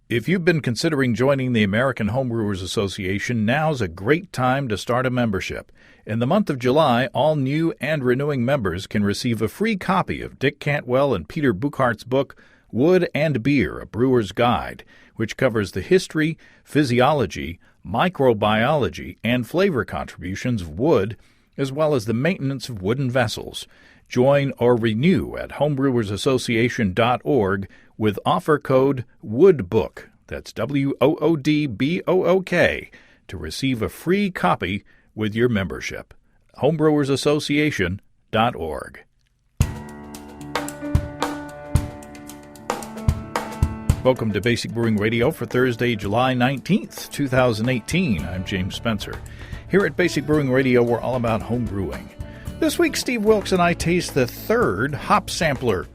If you've been considering joining the American Homebrewers Association, now's a great time to start a membership. In the month of July, all new and renewing members can receive a free copy of Dick Cantwell and Peter Buchart's book, Wood and Beer, A Brewer's Guide, which covers the history, physiology, microbiology, and flavor contributions of wood, as well as the maintenance of wooden vessels. Join or renew at homebrewersassociation.org with offer code WOODBOOK, that's WOODBOOK, to receive a free copy with your membership. homebrewersassociation.org. Welcome to Basic Brewing Radio for Thursday, July 19th, 2018. I'm James Spencer. Here at Basic Brewing Radio, we're all about home brewing. This week, Steve Wilkes and I taste the third hop sampler.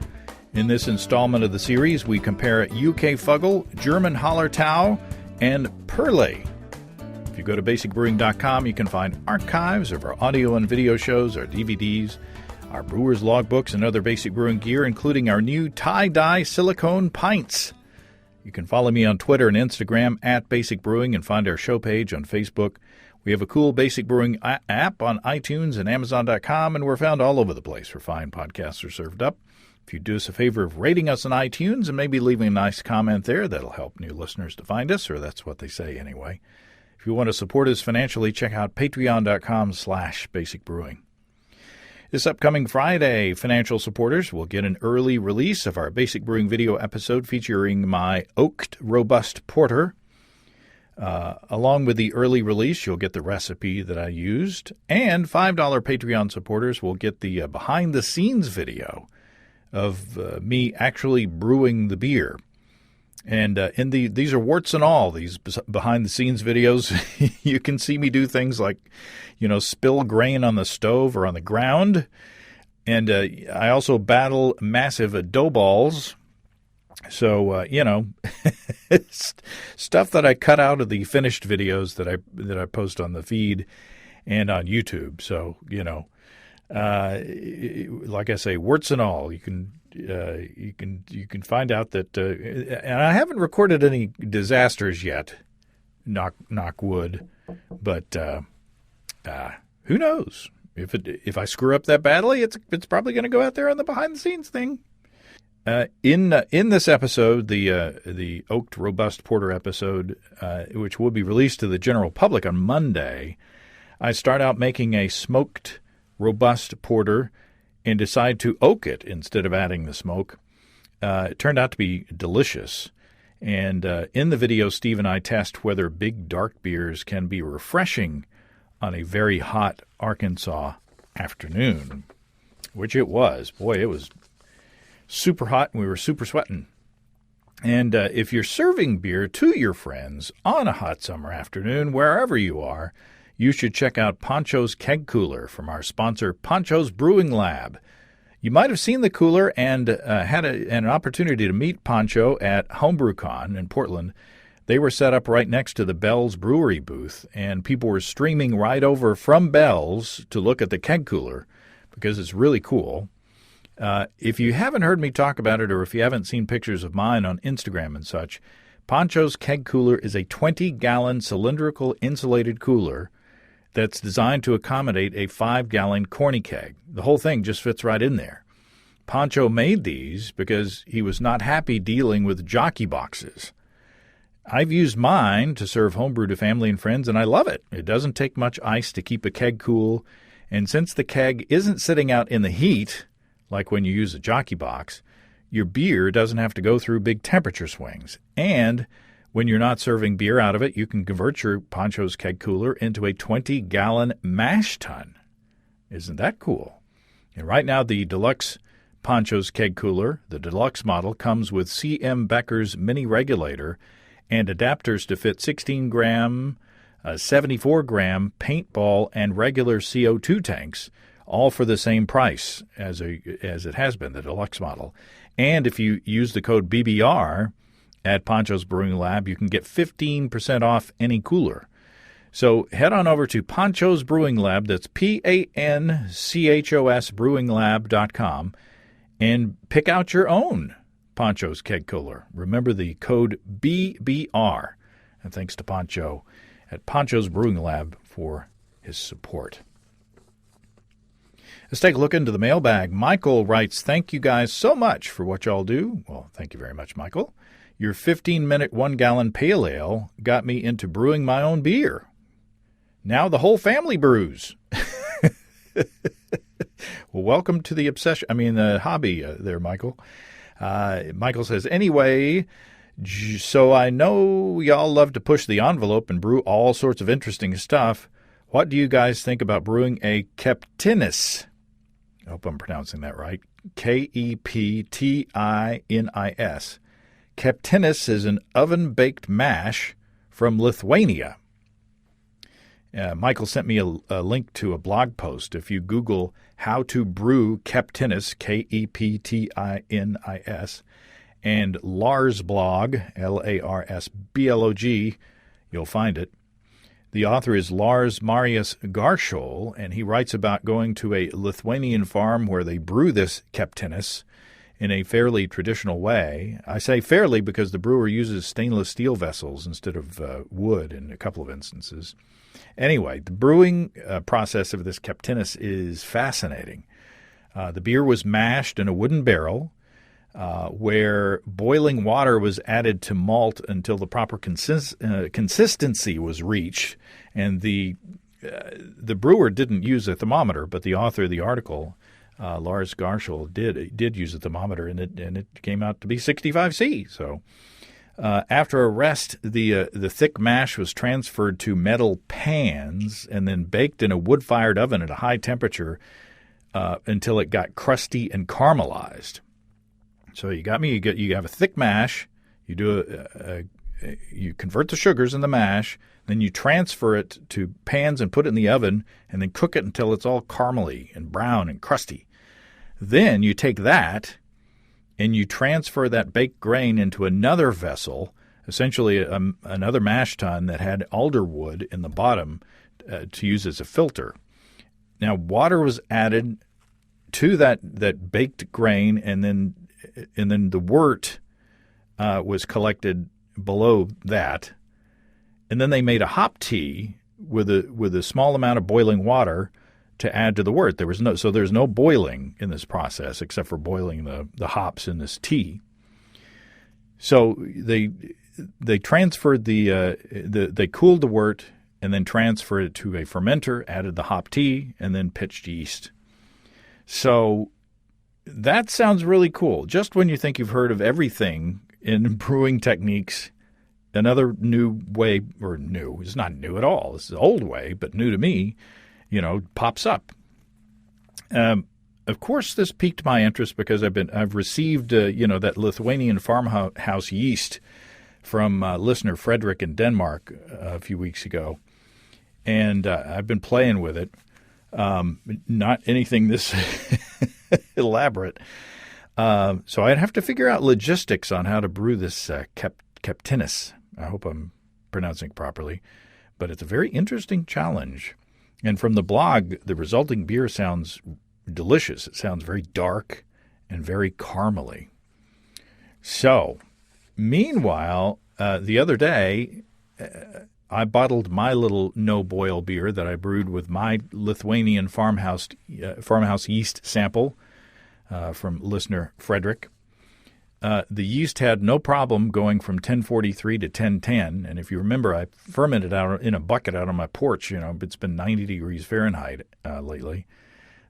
In this installment of the series, we compare UK Fuggle, German Hallertau, and Perle. If you go to basicbrewing.com, you can find archives of our audio and video shows, our DVDs, our brewer's logbooks, and other basic brewing gear, including our new tie-dye silicone pints. You can follow me on Twitter and Instagram at Basic Brewing and find our show page on Facebook. We have a cool Basic Brewing app on iTunes and Amazon.com, and we're found all over the place where fine podcasts are served up. If you do us a favor of rating us on iTunes and maybe leaving a nice comment there, that'll help new listeners to find us, or that's what they say anyway. If you want to support us financially, check out patreon.com/basicbrewing. This upcoming Friday, financial supporters will get an early release of our Basic Brewing video episode featuring my Oaked Robust Porter. Along with the early release, you'll get the recipe that I used, and $5 Patreon supporters will get the behind-the-scenes video of me actually brewing the beer. And these are warts and all, these behind-the-scenes videos. You can see me do things like, spill grain on the stove or on the ground. And I also battle massive dough balls. So, stuff that I cut out of the finished videos that I post on the feed and on YouTube. So, like I say, warts and all, you can find out that, and I haven't recorded any disasters yet, knock wood, but who knows? If I screw up that badly, it's probably going to go out there on the behind the scenes thing. In this episode, the Oaked Robust Porter episode, which will be released to the general public on Monday, I start out making a smoked robust porter and decide to oak it instead of adding the smoke. It turned out to be delicious. And in the video, Steve and I test whether big dark beers can be refreshing on a very hot Arkansas afternoon, which it was. Boy, it was super hot, and we were super sweating. And if you're serving beer to your friends on a hot summer afternoon, wherever you are, you should check out Poncho's Keg Cooler from our sponsor, Poncho's Brewing Lab. You might have seen the cooler and had an opportunity to meet Poncho at HomebrewCon in Portland. They were set up right next to the Bell's Brewery booth, and people were streaming right over from Bell's to look at the keg cooler because it's really cool. If you haven't heard me talk about it, or if you haven't seen pictures of mine on Instagram and such, Poncho's Keg Cooler is a 20-gallon cylindrical insulated cooler that's designed to accommodate a 5-gallon corny keg. The whole thing just fits right in there. Poncho made these because he was not happy dealing with jockey boxes. I've used mine to serve homebrew to family and friends, and I love it. It doesn't take much ice to keep a keg cool, and since the keg isn't sitting out in the heat, like when you use a jockey box, your beer doesn't have to go through big temperature swings. And when you're not serving beer out of it, you can convert your Poncho's Keg Cooler into a 20-gallon mash tun. Isn't that cool? And right now, the deluxe Poncho's Keg Cooler, the deluxe model, comes with C.M. Becker's mini regulator and adapters to fit 16-gram, 74-gram paintball and regular CO2 tanks, all for the same price as it has been, the deluxe model. And if you use the code BBR at Poncho's Brewing Lab, you can get 15% off any cooler. So head on over to Poncho's Brewing Lab, that's PANCHOS brewinglab.com, and pick out your own Poncho's Keg Cooler. Remember the code BBR. And thanks to Poncho at Poncho's Brewing Lab for his support. Let's take a look into the mailbag. Michael writes, thank you guys so much for what y'all do. Well, thank you very much, Michael. Your 15-minute 1-gallon pale ale got me into brewing my own beer. Now the whole family brews. Well, welcome to the hobby there, Michael. Michael says, anyway, so I know y'all love to push the envelope and brew all sorts of interesting stuff. What do you guys think about brewing a Keptinis? I hope I'm pronouncing that right. Keptinis. Keptinis is an oven-baked mash from Lithuania. Michael sent me a link to a blog post. If you Google how to brew Keptinis, Keptinis, and Lars blog, Larsblog, you'll find it. The author is Lars Marius Garshol, and he writes about going to a Lithuanian farm where they brew this Keptinis in a fairly traditional way. I say fairly because the brewer uses stainless steel vessels instead of wood in a couple of instances. Anyway, the brewing process of this Keptinis is fascinating. The beer was mashed in a wooden barrel where boiling water was added to malt until the proper consistency was reached. And the brewer didn't use a thermometer, but the author of the article, Lars Garshol, did use a thermometer, and it came out to be 65 C. So after a rest, the thick mash was transferred to metal pans and then baked in a wood-fired oven at a high temperature until it got crusty and caramelized. So you have a thick mash. You convert the sugars in the mash, then you transfer it to pans and put it in the oven, and then cook it until it's all caramely and brown and crusty. Then you take that and you transfer that baked grain into another vessel, essentially another mash tun that had alder wood in the bottom to use as a filter. Now, water was added to that baked grain, and then the wort was collected below that. And then they made a hop tea with a small amount of boiling water to add to the wort. There's no boiling in this process except for boiling the hops in this tea. So they transferred they cooled the wort and then transferred it to a fermenter, added the hop tea, and then pitched yeast. So that sounds really cool. Just when you think you've heard of everything in brewing techniques, another new way, or new, it's not new at all. It's an old way, but new to me, pops up. Of course, this piqued my interest because I've received, that Lithuanian farmhouse yeast from listener Frederick in Denmark a few weeks ago, and I've been playing with it. Not anything this elaborate. So I'd have to figure out logistics on how to brew this Keptinis. I hope I'm pronouncing it properly, but it's a very interesting challenge. And from the blog, the resulting beer sounds delicious. It sounds very dark and very caramely. So, meanwhile, the other day, I bottled my little no-boil beer that I brewed with my Lithuanian farmhouse yeast sample from listener Frederick. The yeast had no problem going from 1043 to 1010, and if you remember, I fermented out in a bucket out on my porch. It's been 90 degrees Fahrenheit lately.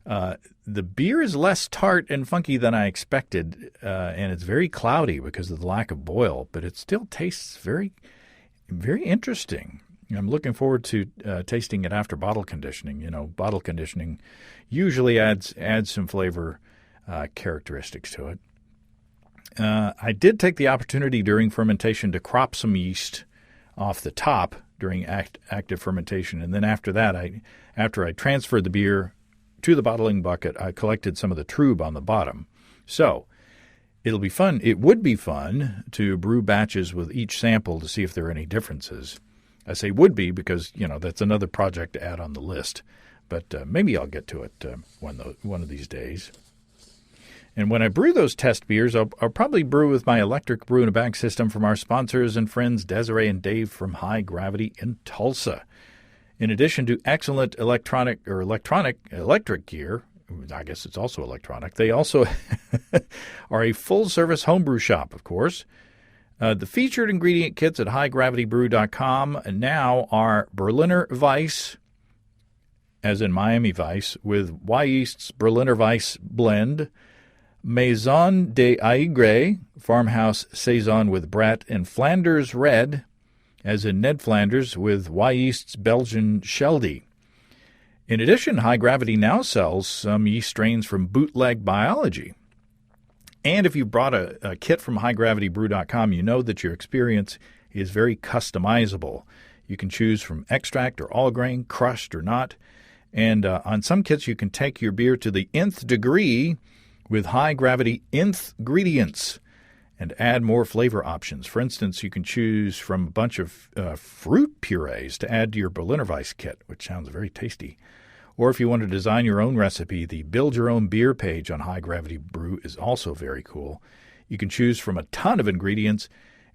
The beer is less tart and funky than I expected, and it's very cloudy because of the lack of boil, but it still tastes very, very interesting. I'm looking forward to tasting it after bottle conditioning. Bottle conditioning usually adds some flavor characteristics to it. I did take the opportunity during fermentation to crop some yeast off the top during active fermentation, and then after that, after I transferred the beer to the bottling bucket, I collected some of the trub on the bottom. So it'll be fun. It would be fun to brew batches with each sample to see if there are any differences. I say would be because, that's another project to add on the list. But maybe I'll get to it one of these days. And when I brew those test beers, I'll probably brew with my electric brew-in-a-bag system from our sponsors and friends Desiree and Dave from High Gravity in Tulsa. In addition to excellent electric gear, I guess it's also electronic, they also are a full-service homebrew shop, of course. The featured ingredient kits at highgravitybrew.com now are Berliner Weiss, as in Miami Vice, with Wyeast's Berliner Weiss blend, Maison de Aigre, Farmhouse Saison with Brett, and Flanders Red, as in Ned Flanders, with Wyeast's Belgian Sheldy. In addition, High Gravity now sells some yeast strains from Bootleg Biology. And if you brought a kit from highgravitybrew.com, you know that your experience is very customizable. You can choose from extract or all grain, crushed or not. And on some kits, you can take your beer to the nth degree with High Gravity nth ingredients and add more flavor options. For instance, you can choose from a bunch of fruit purees to add to your Berliner Weiss kit, which sounds very tasty. Or if you want to design your own recipe, the Build Your Own Beer page on High Gravity Brew is also very cool. You can choose from a ton of ingredients,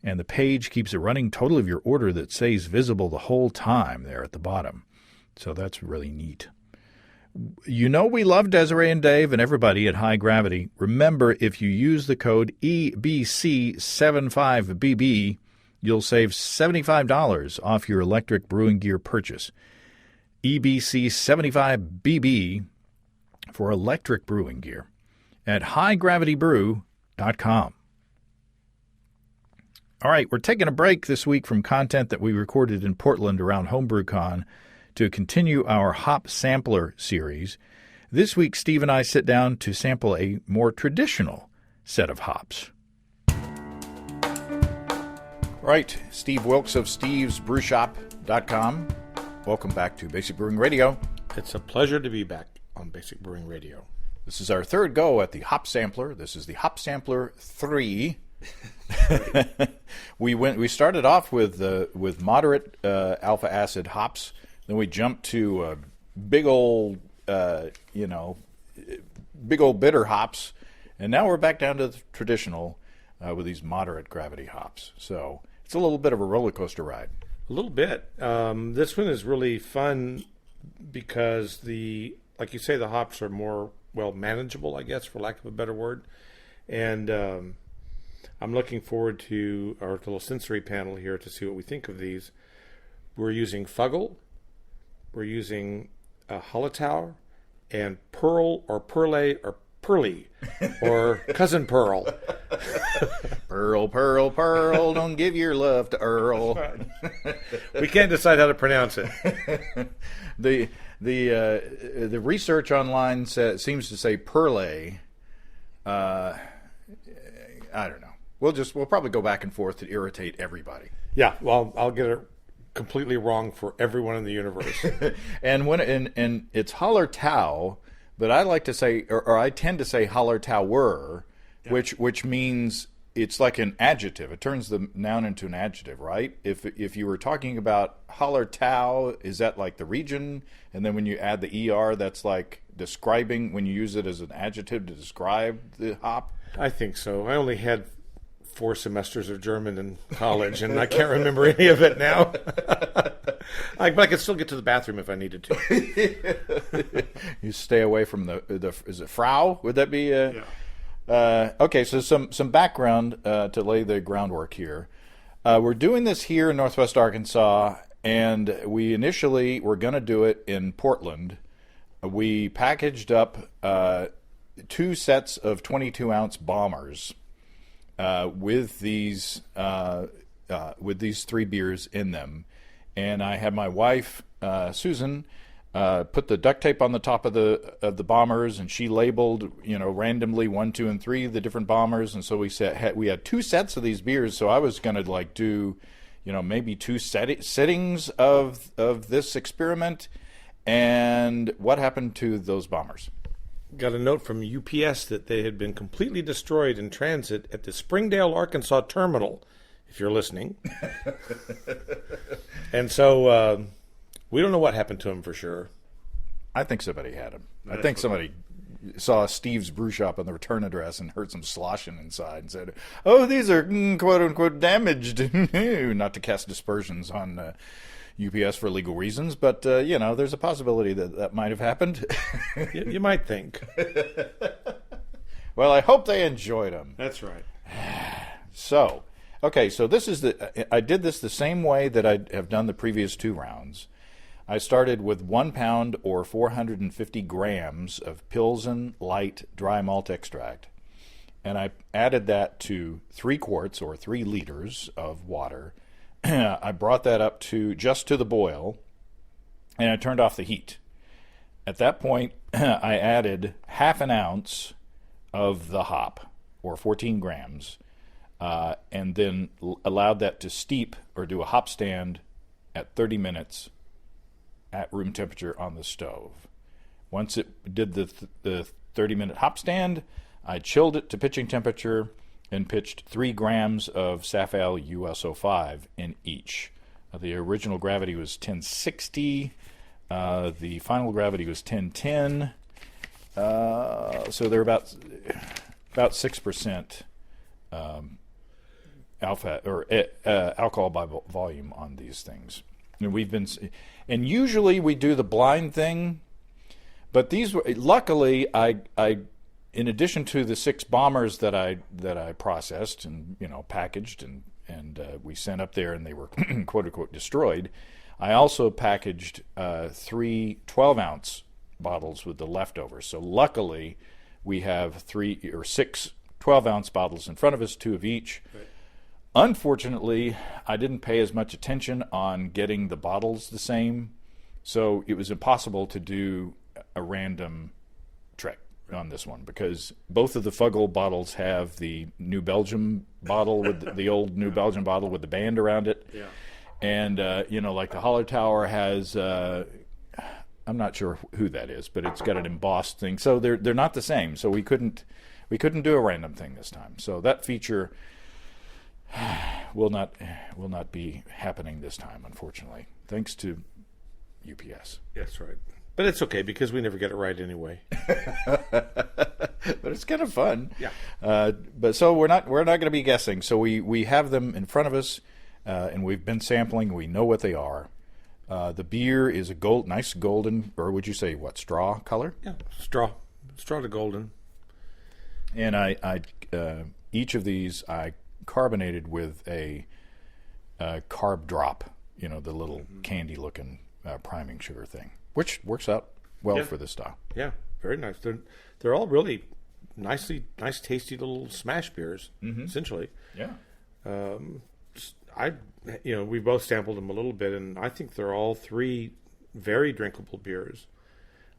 and the page keeps a running total of your order that stays visible the whole time there at the bottom. So that's really neat. You know we love Desiree and Dave and everybody at High Gravity. Remember, if you use the code EBC75BB, you'll save $75 off your electric brewing gear purchase. EBC75BB for electric brewing gear at highgravitybrew.com. All right, we're taking a break this week from content that we recorded in Portland around HomebrewCon to continue our Hop Sampler series. This week, Steve and I sit down to sample a more traditional set of hops. All right, Steve Wilkes of stevesbrewshop.com. Welcome back to Basic Brewing Radio. It's a pleasure to be back on Basic Brewing Radio. This is our third go at the Hop Sampler. This is the Hop Sampler 3. We started off with moderate alpha acid hops. Then we jumped to big old bitter hops, and now we're back down to the traditional with these moderate gravity hops. So it's a little bit of a roller coaster ride. A little bit. This one is really fun because like you say, the hops are more manageable, I guess, for lack of a better word. And I'm looking forward to our little sensory panel here to see what we think of these. We're using Fuggle. We're using Hallertau and Perle or Perle or Perle or Cousin Pearl. Pearl, Pearl, Pearl, don't give your love to Earl. We can't decide how to pronounce it. The research online seems to say Perle. I don't know. We'll probably go back and forth to irritate everybody. Yeah, well, I'll get it completely wrong for everyone in the universe. and it's Hallertau, but I like to say, or I tend to say Hallertauer, yeah. which means it's like an adjective. It turns the noun into an adjective, right? If you were talking about Hallertau, is that like the region? And then when you add the ER, that's like describing, when you use it as an adjective to describe the hop? I think so. I only had 4 semesters of German in college, and I can't remember any of it now. But I could still get to the bathroom if I needed to. You stay away from the is it Frau? Would that be? Yeah. Okay, so some background to lay the groundwork here. We're doing this here in Northwest Arkansas, and we initially were going to do it in Portland. We packaged up 2 sets of 22-ounce bombers. With these 3 beers in them, and I had my wife Susan put the duct tape on the top of the bombers, and she labeled randomly 1, 2, and 3 the different bombers, and so we had 2 sets of these beers. So I was going to do maybe 2 sittings of this experiment. And what happened to those bombers? Got a note from UPS that they had been completely destroyed in transit at the Springdale, Arkansas terminal, if you're listening. And so we don't know what happened to them for sure. I think somebody had them. I think somebody saw Steve's brew shop on the return address and heard some sloshing inside and said, "Oh, these are quote unquote damaged." Not to cast dispersions on UPS for legal reasons, but there's a possibility that might have happened. You might think. Well, I hope they enjoyed them. That's right. So, okay, so I did this the same way that I have done the previous 2 rounds. I started with 1 pound or 450 grams of Pilsen Light dry malt extract, and I added that to 3 quarts or 3 liters of water. I brought that up to just to the boil, and I turned off the heat. At that point, I added half an ounce of the hop, or 14 grams, and then allowed that to steep or do a hop stand at 30 minutes at room temperature on the stove. Once it did the 30-minute hop stand, I chilled it to pitching temperature and pitched 3 grams of Safal US-05 in each. The original gravity was 1060. The final gravity was 1010. So they're about 6% alpha or alcohol by volume on these things. And usually we do the blind thing, but these were, luckily I in addition to the 6 bombers that I processed and packaged and we sent up there and they were quote unquote destroyed, I also packaged 3 12-ounce bottles with the leftovers. So luckily we have 3 or 6 12-ounce bottles in front of us, 2 of each. Right. Unfortunately, I didn't pay as much attention on getting the bottles the same, so it was impossible to do a random trick on this one because both of the Fuggle bottles have the New Belgium bottle with the old New Belgium bottle with the band around it. Yeah. And, like the Hallertau has, I'm not sure who that is, but it's got an embossed thing. So they're not the same. So we couldn't do a random thing this time. So that feature will not be happening this time, unfortunately, thanks to UPS. That's right. But it's okay because we never get it right anyway. But it's kind of fun. Yeah. But so we're not going to be guessing. So we have them in front of us, and we've been sampling. We know what they are. The beer is a nice golden, or would you say what, straw color? Yeah, straw to golden. And I each of these I carbonated with a carb drop, the little candy-looking priming sugar thing, which works out well for this style. Yeah, very nice. They're all really nice, tasty little smash beers, essentially. Yeah. We both sampled them a little bit, and I think they're all 3 very drinkable beers.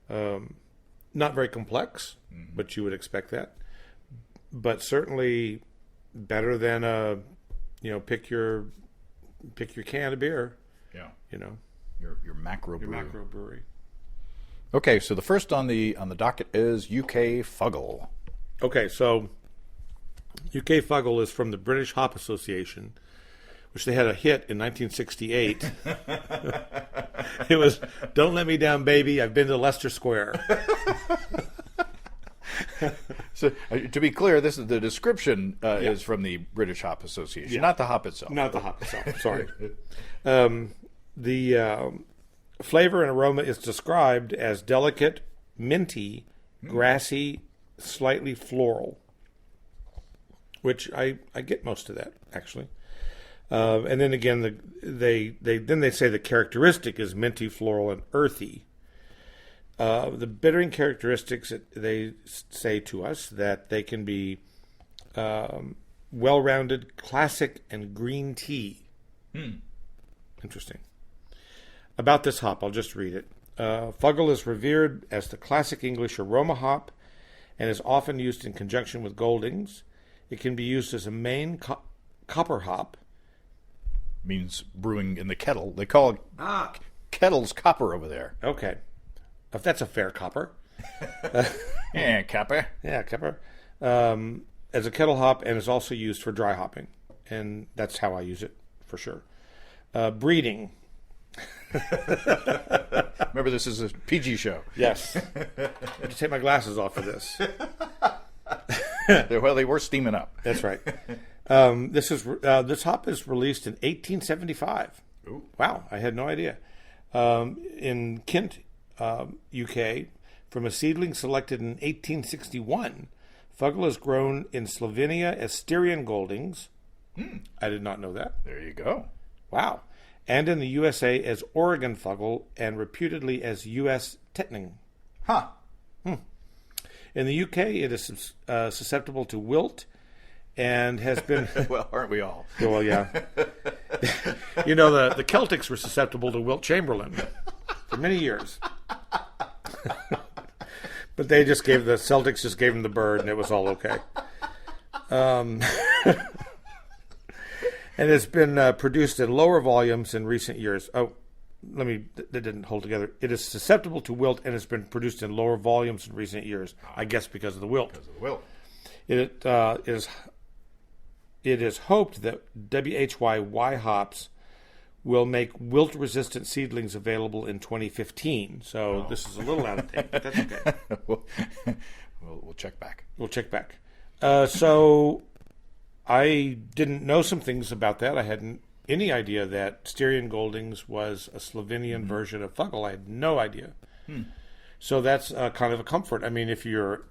Not very complex, but you would expect that. But certainly better than pick your can of beer. Yeah. Your macro brew. Your macro brewery. Okay, so the first on the docket is UK Fuggle. Okay, so UK Fuggle is from the British Hop Association, which they had a hit in 1968. It was "Don't Let Me Down, Baby. I've Been to Leicester Square." So, to be clear, this is the description is from the British Hop Association, not the hop itself. Not the hop itself. Sorry. The flavor and aroma is described as delicate, minty, grassy, slightly floral, which I get most of that actually. And then again, they say the characteristic is minty, floral, and earthy. The bittering characteristics, they say to us that they can be well-rounded, classic, and green tea. Interesting. About this hop, I'll just read it. Fuggle is revered as the classic English aroma hop and is often used in conjunction with Goldings. It can be used as a main copper hop. Means brewing in the kettle. They call it kettles copper over there. Okay. If that's a fair copper. Yeah, copper. Yeah, copper. As a kettle hop, and is also used for dry hopping. And that's how I use it, for sure. Breeding. Remember, this is a PG show. Yes. I have to take my glasses off for this. Well, they were steaming up. That's right. This hop is released in 1875. Ooh. Wow, I had no idea. In Kent, UK, from a seedling selected in 1861, Fuggle is grown in Slovenia as Styrian Goldings. I did not know that. There you go. Wow. And in the USA as Oregon Fuggle and reputedly as U.S. Tetning. Huh. In the UK, it is susceptible to wilt and has been... Well, aren't we all? Well, yeah. You know, the Celtics were susceptible to Wilt Chamberlain for many years. But the Celtics just gave him the bird, and it was all okay. And it's been produced in lower volumes in recent years. Oh, that didn't hold together. It is susceptible to wilt and has been produced in lower volumes in recent years. I guess because of the wilt. Because of the wilt. It is hoped that WHY hops will make wilt-resistant seedlings available in 2015. So This is a little out of date, but that's okay. We'll check back. We'll check back. So I didn't know some things about that. I hadn't any idea that Styrian Goldings was a Slovenian version of Fuggle. I had no idea. So that's kind of a comfort. I mean, if you're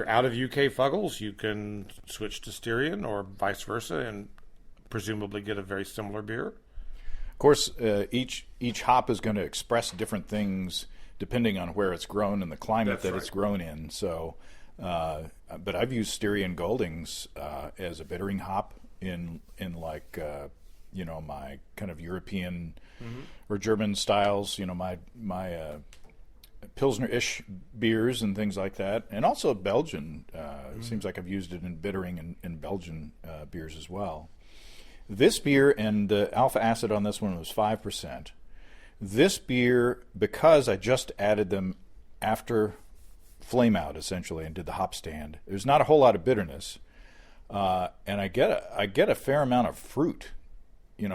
out of UK Fuggles, you can switch to Styrian or vice versa, and presumably get a very similar beer. Of course, each hop is going to express different things depending on where it's grown and the climate that it's grown in. So, but I've used Styrian Goldings as a bittering hop in like my kind of European or German styles. My Pilsner-ish beers and things like that, and also Belgian. It seems like I've used it in bittering in Belgian beers as well. This beer, and the alpha acid on this one was 5%. This beer, because I just added them after flame out essentially and did the hop stand, there's not a whole lot of bitterness, and I get a fair amount of fruit,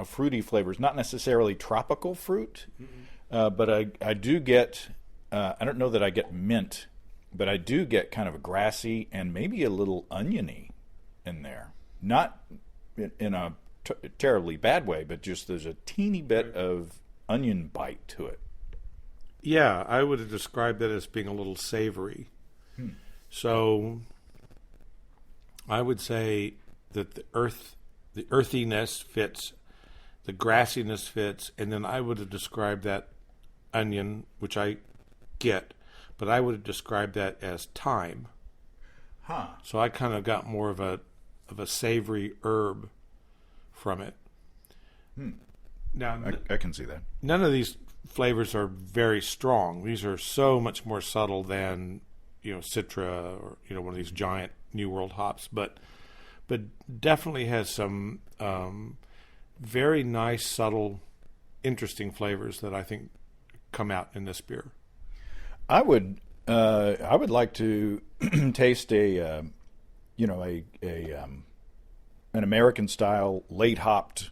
fruity flavors, not necessarily tropical fruit, but I do get. I don't know that I get mint, but I do get kind of a grassy and maybe a little oniony in there. Not in a terribly bad way, but just there's a teeny bit of onion bite to it. Yeah, I would have described that as being a little savory. So I would say that the earthiness fits, the grassiness fits, and then I would have described that onion, which I get, but I would have described that as thyme. So I kind of got more of a savory herb from it. Now I can see that. None of these flavors are very strong. These are so much more subtle than Citra or one of these giant New World hops, but definitely has some very nice, subtle, interesting flavors that I think come out in this beer. I would like to taste an American style late hopped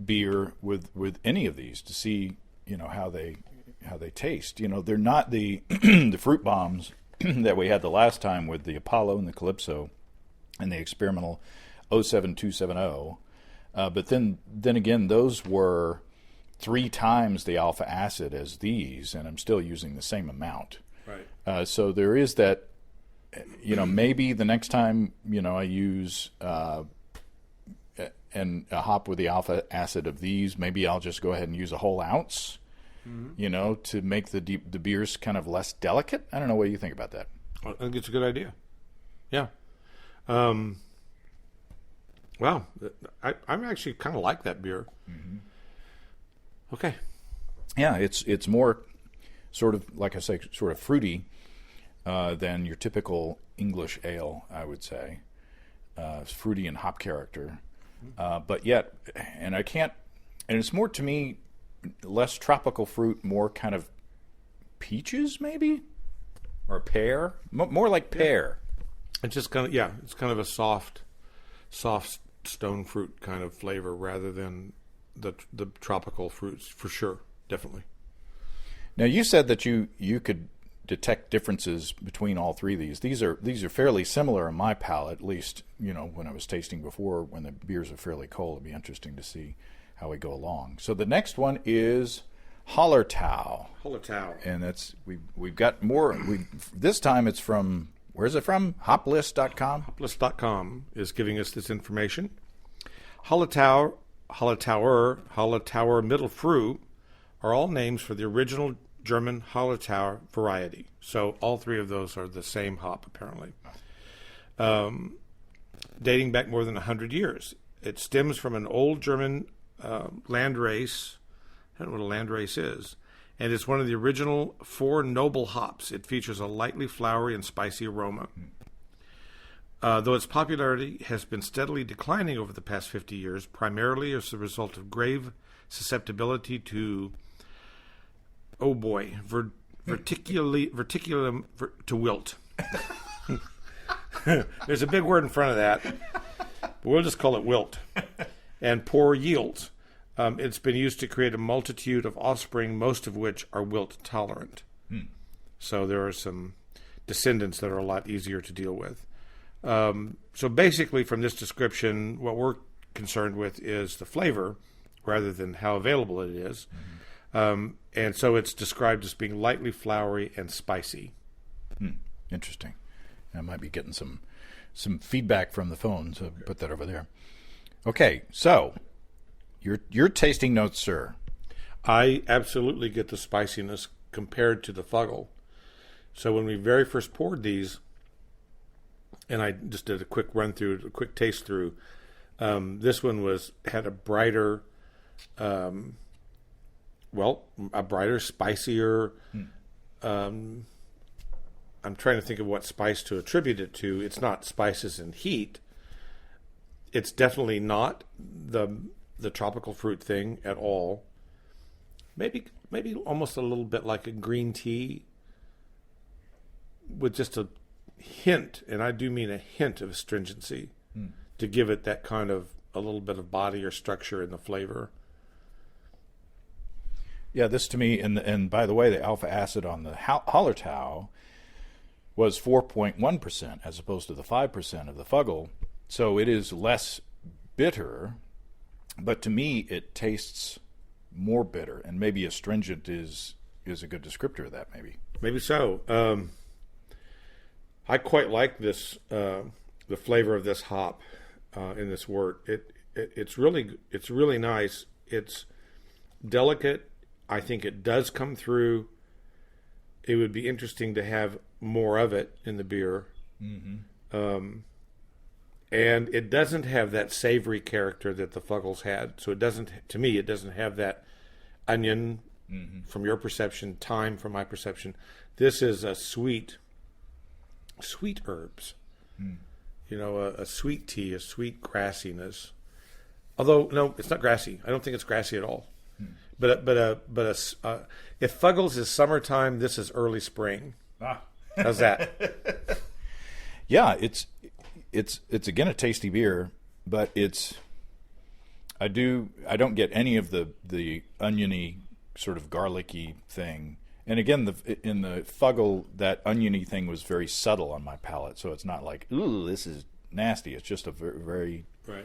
beer with any of these to see how they taste. They're not the the fruit bombs that we had the last time with the Apollo and the Calypso and the experimental 07270. But then again, those were 3 times the alpha acid as these, and I'm still using the same amount. Right. So there is that. Maybe the next time I use and a hop with the alpha acid of these, maybe I'll just go ahead and use a whole ounce. To make the beers kind of less delicate. I don't know what you think about that. I think it's a good idea. Yeah. Wow. I'm actually kind of like that beer. Okay. Yeah, it's more sort of, like I say, sort of fruity than your typical English ale, I would say. It's fruity and hop character. But yet, and it's more to me, less tropical fruit, more kind of peaches maybe, or pear, more like pear. It's just kind of, it's kind of a soft stone fruit kind of flavor rather than the tropical fruits for sure, definitely. Now you said that you could detect differences between all three of these. These are fairly similar in my palate, at least when I was tasting before. When the beers are fairly cold, it'd be interesting to see how we go along. So the next one is Hallertau. Hallertau. And that's we've got more. This time it's from, where's it from? Hoplist.com. Hoplist.com is giving us this information. Hallertau, Hallertauer Mittelfrüh are all names for the original German Hallertau variety. So all three of those are the same hop, apparently. Dating back more than 100 years. It stems from an old German landrace. I don't know what a landrace is. And it's one of the original 4 noble hops. It features a lightly flowery and spicy aroma. Though its popularity has been steadily declining over the past 50 years, primarily as a result of grave susceptibility to, verticulum to wilt. There's a big word in front of that, but we'll just call it wilt. And poor yields. It's been used to create a multitude of offspring, most of which are wilt tolerant. So there are some descendants that are a lot easier to deal with. So basically, from this description, what we're concerned with is the flavor rather than how available it is. And so it's described as being lightly flowery and spicy. Interesting. I might be getting some feedback from the phone, so put that over there. Okay, so your tasting notes, sir. I absolutely get the spiciness compared to the Fuggle. So when we very first poured these, and I just did a quick run through, a quick taste through, this one had a brighter, spicier. I'm trying to think of what spice to attribute it to. It's not spices and heat. It's definitely not the tropical fruit thing at all. Maybe almost a little bit like a green tea with just a hint, and I do mean a hint of astringency to give it that kind of a little bit of body or structure in the flavor. Yeah, this to me, and by the way, the alpha acid on the Hallertau was 4.1% as opposed to the 5% of the Fuggle. So it is less bitter, but to me it tastes more bitter, and maybe astringent is a good descriptor of that, maybe. Maybe so. I quite like this, the flavor of this hop in this wort. It's really nice. It's delicate. I think it does come through. It would be interesting to have more of it in the beer. And it doesn't have that savory character that the Fuggles had. So it doesn't have that onion from your perception, thyme from my perception. This is a sweet herbs. A sweet tea, a sweet grassiness. Although, no, it's not grassy. I don't think it's grassy at all. But if Fuggles is summertime, this is early spring. How's that? Yeah, it's again a tasty beer, but I don't get any of the oniony sort of garlicky thing. And again, in the Fuggle, that oniony thing was very subtle on my palate, so it's not like, ooh, this is nasty. It's just a very right.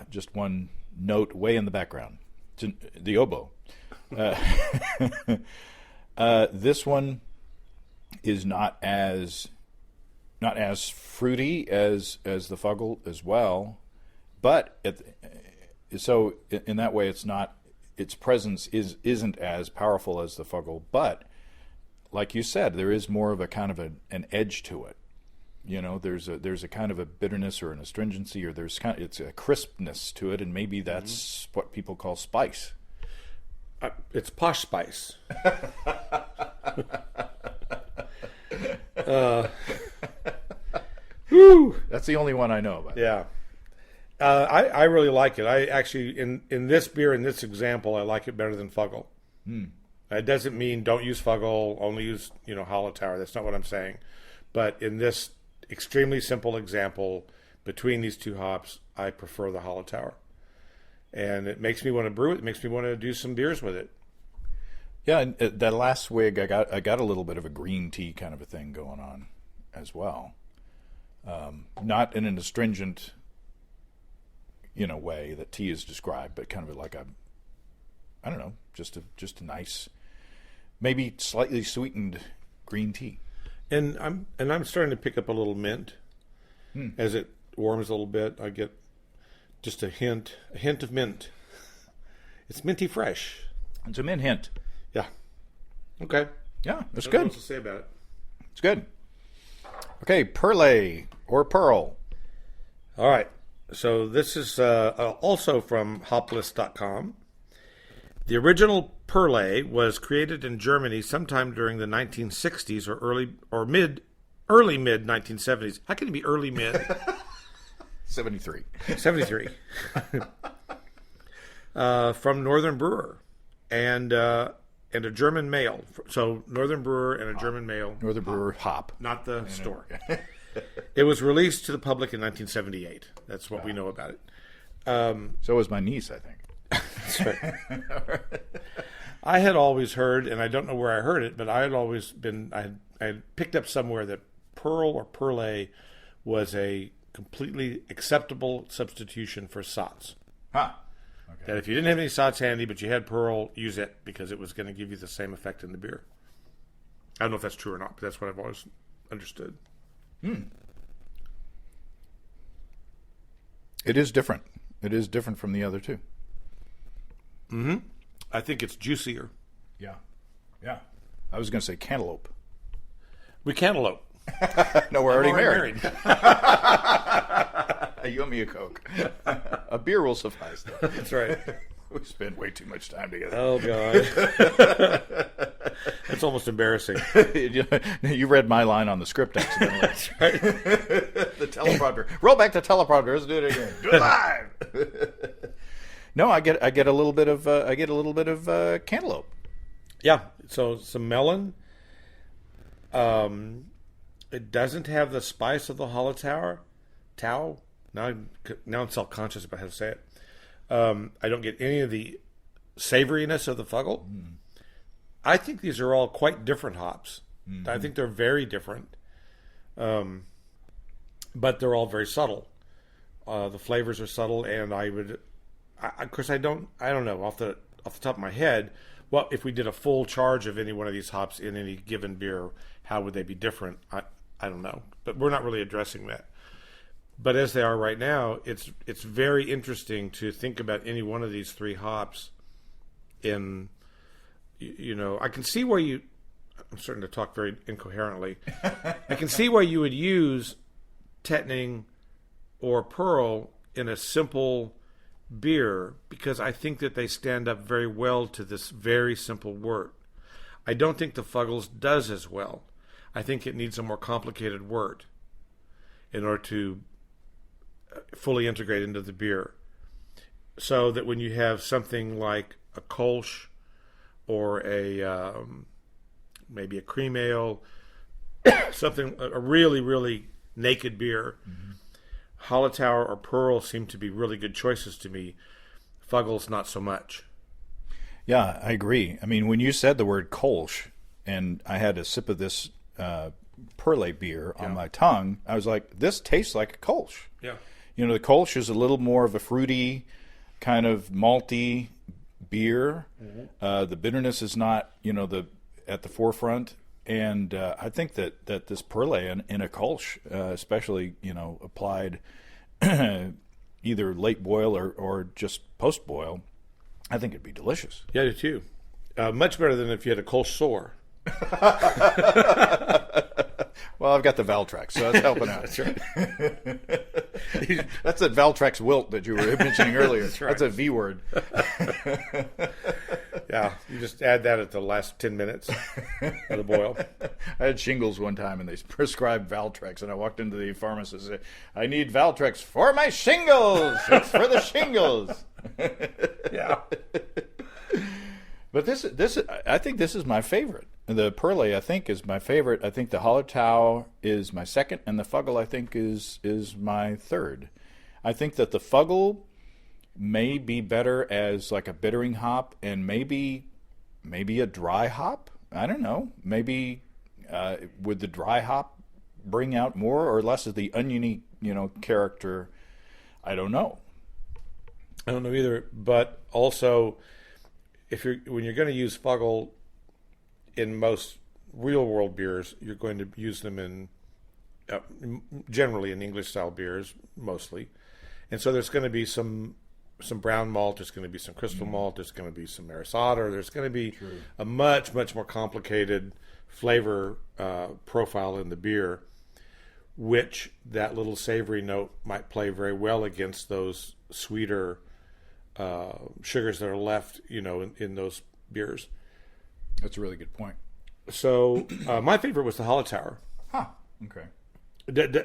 Just one note way in the background. It's the oboe. This one is not as fruity as the Fuggle as well, but so in that way, its presence isn't as powerful as the Fuggle. But like you said, there is more of a kind of an edge to it. There's a kind of a bitterness or an astringency, or it's a crispness to it, and maybe that's what people call spice. It's posh spice. That's the only one I know about. Yeah. I really like it. I actually, in this beer, in this example, I like it better than Fuggle. It doesn't mean don't use Fuggle, only use, Hallertau. That's not what I'm saying. But in this extremely simple example, between these two hops, I prefer the Hallertau. and it makes me want to brew it. It makes me want to do some beers with it. Yeah, and that last swig, I got a little bit of a green tea kind of a thing going on as well. Not in an astringent, way that tea is described, but kind of like I don't know, just a nice, maybe slightly sweetened green tea. And I'm starting to pick up a little mint as it warms a little bit. I get just a hint of mint. It's minty fresh. It's a mint hint. Yeah. Okay. Yeah, that's What good. else to say about it? It's good. Okay, Perle or Pearl. All right. So this is also from hoplist.com. The original Perle was created in Germany sometime during the 1960s or early mid 1970s. How can it be early mid? 73. 73. From Northern Brewer and a German male. So Northern Brewer and a German male. Northern Brewer hop. Not the store. It was released to the public in 1978. That's what we know about it. So was my niece, I think. That's right. I had always heard, and I don't know where I heard it, but I had picked up somewhere that Perle or Perle was a completely acceptable substitution for Sots. Huh. Okay. That if you didn't have any Sots handy, but you had Perle, use it because it was going to give you the same effect in the beer. I don't know if that's true or not, but that's what I've always understood. It is different. It is different from the other two. Mm-hmm. I think it's juicier. Yeah. Yeah. I was going to say cantaloupe. We cantaloupe. No, we're already married. You owe me a Coke. A beer will suffice, though. That's right. We spend way too much time together. Oh, God. That's almost embarrassing. You read my line on the script accidentally. That's right. The teleprompter. Roll back the teleprompter. Let's do it again. Do it live. No, I get a little bit of cantaloupe. Yeah. So some melon. It doesn't have the spice of the Hallertau. Now I'm self-conscious about how to say it. I don't get any of the savoriness of the Fuggle. I think these are all quite different hops. Mm-hmm. I think they're very different, but they're all very subtle. The flavors are subtle, and of course, I don't know off the top of my head. Well, if we did a full charge of any one of these hops in any given beer, how would they be different? I don't know, but we're not really addressing that. But as they are right now, it's very interesting to think about any one of these three hops in, I can see why I'm starting to talk very incoherently. I can see why you would use Tettning or Perle in a simple beer because I think that they stand up very well to this very simple wort. I don't think the Fuggles does as well. I think it needs a more complicated wort in order to fully integrate into the beer. So that when you have something like a Kolsch or maybe a cream ale, a really, really naked beer, Hallertau or Perle seem to be really good choices to me. Fuggles, not so much. Yeah, I agree. I mean, when you said the word Kolsch, and I had a sip of this Perle beer on my tongue, I was like, this tastes like a Kolsch. Yeah. The Kolsch is a little more of a fruity, kind of malty beer. Mm-hmm. The bitterness is not, at the forefront. And I think that this Perle in a Kolsch, especially, applied either late boil or just post boil, I think it'd be delicious. Yeah, I do too. Much better than if you had a Kolsch sore. Well, I've got the Valtrex, so that's helping out. That's right. That's that Valtrex wilt that you were mentioning earlier. That's right. That's a V word. Yeah, you just add that at the last 10 minutes of the boil. I had shingles one time, and they prescribed Valtrex, and I walked into the pharmacist and said, I need Valtrex for my shingles. It's for the shingles. Yeah. But this, I think this is my favorite. The Perle, I think, is my favorite. I think the Hallertau is my second, and the Fuggle, I think, is my third. I think that the Fuggle may be better as like a bittering hop, and maybe a dry hop. I don't know. Maybe would the dry hop bring out more or less of the oniony, character? I don't know. I don't know either. But also, when you're going to use Fuggle in most real world beers, you're going to use them in generally in English style beers mostly, and so there's going to be some brown malt, there's going to be some crystal malt, there's going to be some maris otter, there's going to be a much more complicated flavor profile in the beer, which that little savory note might play very well against those sweeter sugars that are left, in those beers. That's a really good point. So my favorite was the Hallertau. Huh. Okay.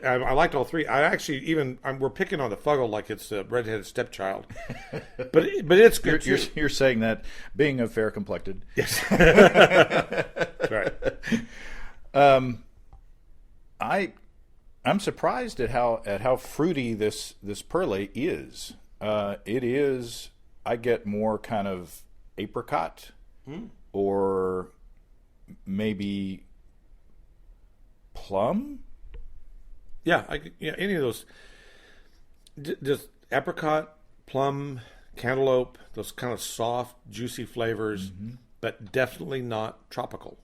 I liked all three. We're picking on the Fuggle like it's a redheaded stepchild, but it's good. You're saying that being a fair complected. Yes, that's right. I'm surprised at how fruity this Perle is. It is. I get more kind of apricot, or maybe plum. Yeah, any of those. Just apricot, plum, cantaloupe, those kind of soft, juicy flavors, but definitely not tropical.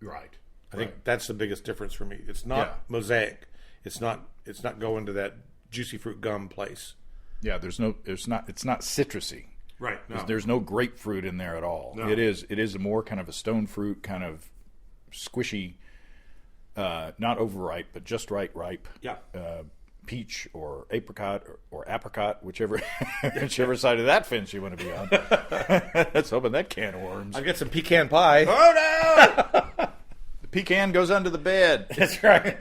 Right. I think that's the biggest difference for me. It's not mosaic. It's not going to that juicy fruit gum place. Yeah, it's not citrusy. Right. No. There's no grapefruit in there at all. No. It is more kind of a stone fruit, kind of squishy. Not overripe, but just ripe. Yeah. Peach or apricot or apricot, whichever side of that fence you want to be on. Let's open that can of worms. I'll get some pecan pie. Oh no! The pecan goes under the bed. That's right.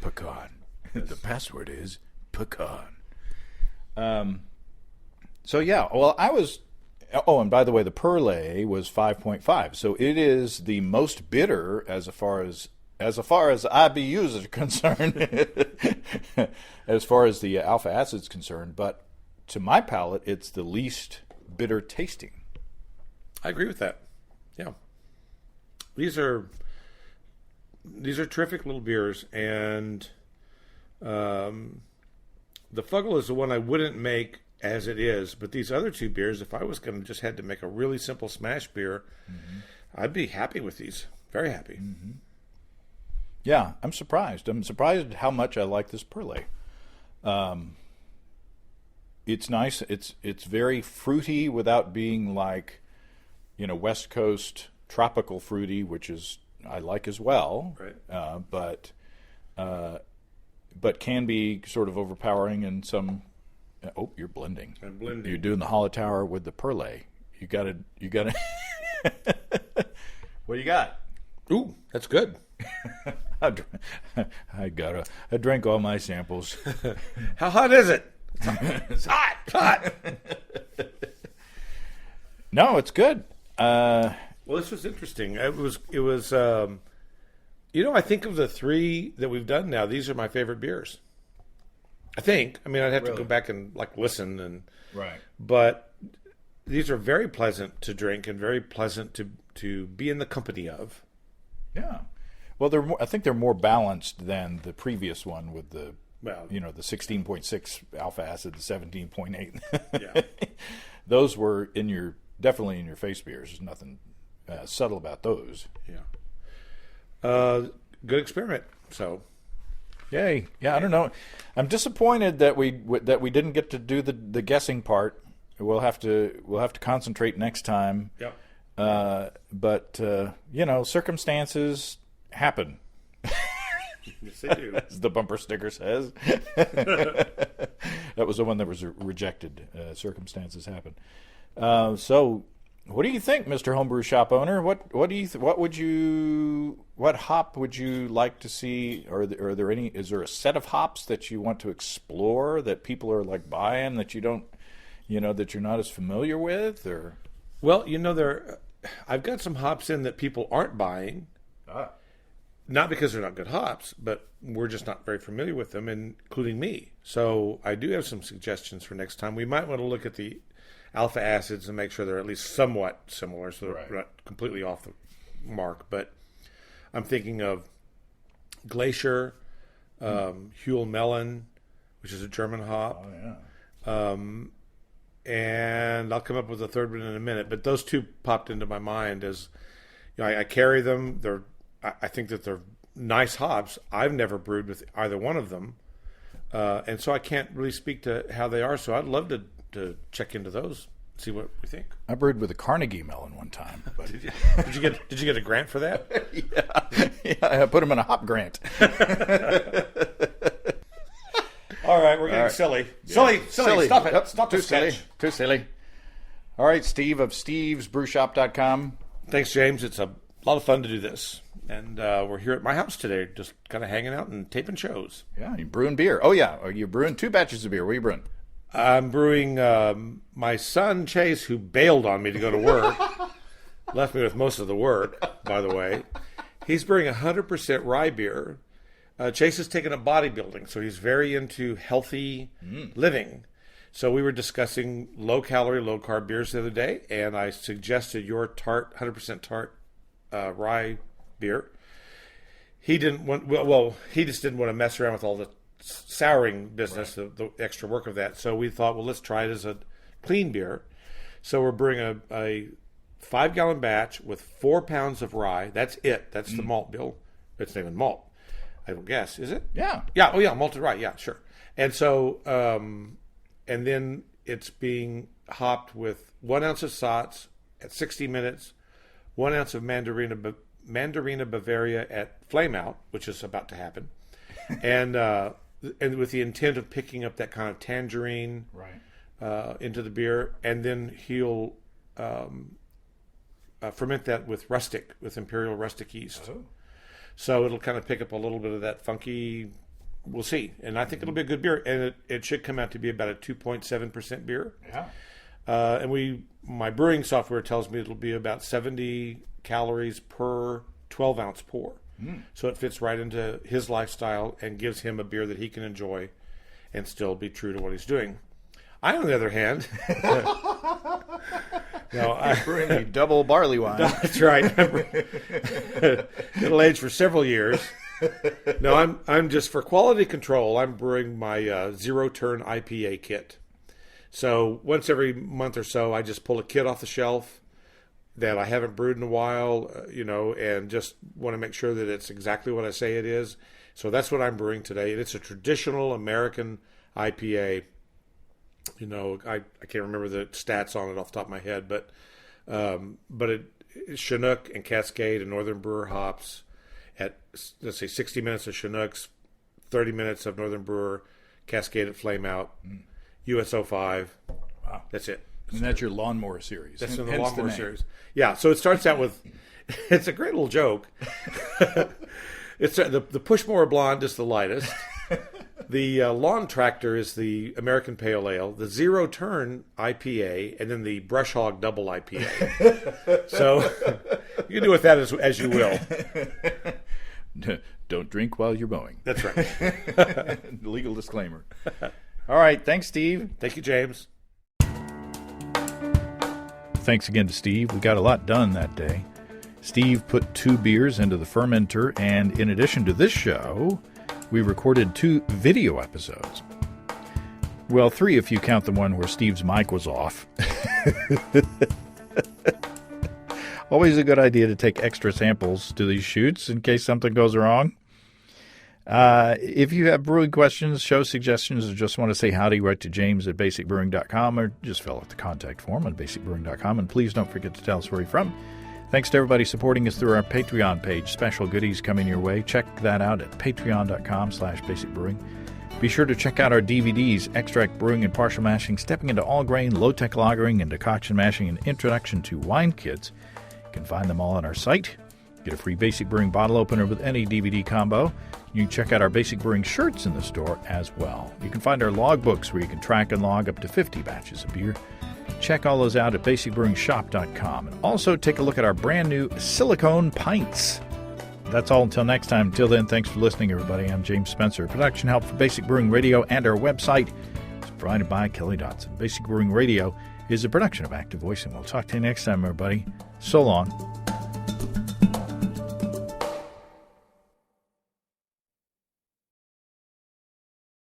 Pecan. The password is pecan. So yeah, well, I was. Oh, and by the way, the Perle was 5.5, so it is the most bitter as far as IBUs are concerned, as far as the alpha acid's concerned. But to my palate, it's the least bitter tasting. I agree with that. Yeah, these are terrific little beers, and the Fuggle is the one I wouldn't make as it is, but these other two beers, if I was going to just had to make a really simple smash beer, I'd be happy with these. Very happy. Yeah, I'm surprised. I'm surprised at how much I like this Perle. It's nice. It's very fruity without being like, West Coast tropical fruity, which is I like as well. Right. But can be sort of overpowering in some. Oh, you're blending. I'm blending. You're doing the Hallertau with the Perle. You got to. What do you got? Ooh, that's good. I drank all my samples. How hot is it? It's hot. No, it's good. Well, this was interesting. It was. I think of the three that we've done now, these are my favorite beers. I think. I mean, I'd have to go back and listen and. Right. But these are very pleasant to drink and very pleasant to be in the company of. Yeah. Well, I think they're more balanced than the previous one with the the 16.6 alpha acid, the 17.8. Yeah. Those were definitely in your face beers. There's nothing subtle about those. Yeah. Good experiment. So. Yay! Yeah, I don't know. I'm disappointed that we didn't get to do the guessing part. We'll have to concentrate next time. Yeah. But circumstances happen. Yes, they do. As the bumper sticker says. That was the one that was rejected. Circumstances happen. So, what do you think, Mr. Homebrew Shop owner? What hop would you like to see? Are there any? Is there a set of hops that you want to explore that people are buying that you don't, that you're not as familiar with? Or well, I've got some hops in that people aren't buying. not because they're not good hops, but we're just not very familiar with them, including me. So I do have some suggestions for next time. We might want to look at the alpha acids and make sure they're at least somewhat similar, so they're not completely off the mark. But I'm thinking of Glacier, Huell Melon, which is a German hop. Oh, yeah. And I'll come up with a third one in a minute. But those two popped into my mind as, I carry them. I think that they're nice hops. I've never brewed with either one of them. And so I can't really speak to how they are. So I'd love to check into those, see what we think. I brewed with a Carnegie melon one time. But Did you get a grant for that? yeah, I put them in a hop grant. All right, we're getting silly. Silly. Stop it. Yep. Stop Too the silly. sketch. Too silly. All right, Steve of stevesbrewshop.com. Thanks, James. It's a lot of fun to do this. And we're here at my house today, just kind of hanging out and taping shows. Yeah, you're brewing beer. Oh, yeah. You're brewing 2 batches of beer. What are you brewing? I'm brewing my son, Chase, who bailed on me to go to work. Left me with most of the work, by the way. He's brewing 100% rye beer. Chase has taken up bodybuilding, so he's very into healthy living. So we were discussing low-calorie, low-carb beers the other day, and I suggested your 100% tart rye beer. He didn't want. He just didn't want to mess around with all the souring business, the extra work of that. So we thought, well, let's try it as a clean beer. So we're brewing a 5-gallon batch with 4 pounds of rye. That's it. That's the malt bill. It's not even malt, I don't guess. Is it? Yeah. Yeah. Oh, yeah. Malted rye. Yeah, sure. And so, and then it's being hopped with 1 ounce of Satz at 60 minutes, 1 ounce of Mandarina Bavaria at flame out, which is about to happen, and with the intent of picking up that kind of tangerine into the beer, and then he'll ferment that with imperial rustic yeast. Oh. So it'll kind of pick up a little bit of that funky. We'll see, and I think it'll be a good beer, and it should come out to be about a 2.7% beer. Yeah. And my brewing software tells me it'll be about 70 calories per 12-ounce pour. So it fits right into his lifestyle and gives him a beer that he can enjoy and still be true to what he's doing. I, on the other hand, I'm brewing a double barley wine. That's right. It'll age for several years. No, I'm just for quality control. I'm brewing my zero turn IPA kit. So once every month or so, I just pull a kit off the shelf that I haven't brewed in a while, and just want to make sure that it's exactly what I say it is. So that's what I'm brewing today. And it's a traditional American IPA. I can't remember the stats on it off the top of my head, but it's Chinook and Cascade and Northern Brewer hops at, let's say, 60 minutes of Chinooks, 30 minutes of Northern Brewer, Cascade at flame out, USO 5. Wow. That's it. And that's your lawnmower series. That's in the lawnmower series. Yeah, so it starts out with, it's a great little joke. It's the Pushmower Blonde is the lightest. The Lawn Tractor is the American Pale Ale, the Zero Turn IPA, and then the Brush Hog Double IPA. So you can do with that as you will. Don't drink while you're mowing. That's right. Legal disclaimer. All right. Thanks, Steve. Thank you, James. Thanks again to Steve. We got a lot done that day. Steve put 2 beers into the fermenter, and in addition to this show, we recorded 2 video episodes. Well, 3 if you count the one where Steve's mic was off. Always a good idea to take extra samples to these shoots in case something goes wrong. If you have brewing questions, show suggestions, or just want to say howdy, write to James at basicbrewing.com, or just fill out the contact form on basicbrewing.com. And please don't forget to tell us where you're from. Thanks to everybody supporting us through our Patreon page. Special goodies coming your way. Check that out at patreon.com/basicbrewing. Be sure to check out our DVDs, Extract Brewing and Partial Mashing, Stepping into All Grain, Low-Tech Lagering, and Decoction Mashing, and Introduction to Wine Kits. You can find them all on our site. Get a free Basic Brewing bottle opener with any DVD combo. You can check out our Basic Brewing shirts in the store as well. You can find our logbooks where you can track and log up to 50 batches of beer. Check all those out at basicbrewingshop.com. And also take a look at our brand new silicone pints. That's all until next time. Until then, thanks for listening, everybody. I'm James Spencer. Production help for Basic Brewing Radio and our website is provided by Kelly Dotson. Basic Brewing Radio is a production of Active Voice, and we'll talk to you next time, everybody. So long.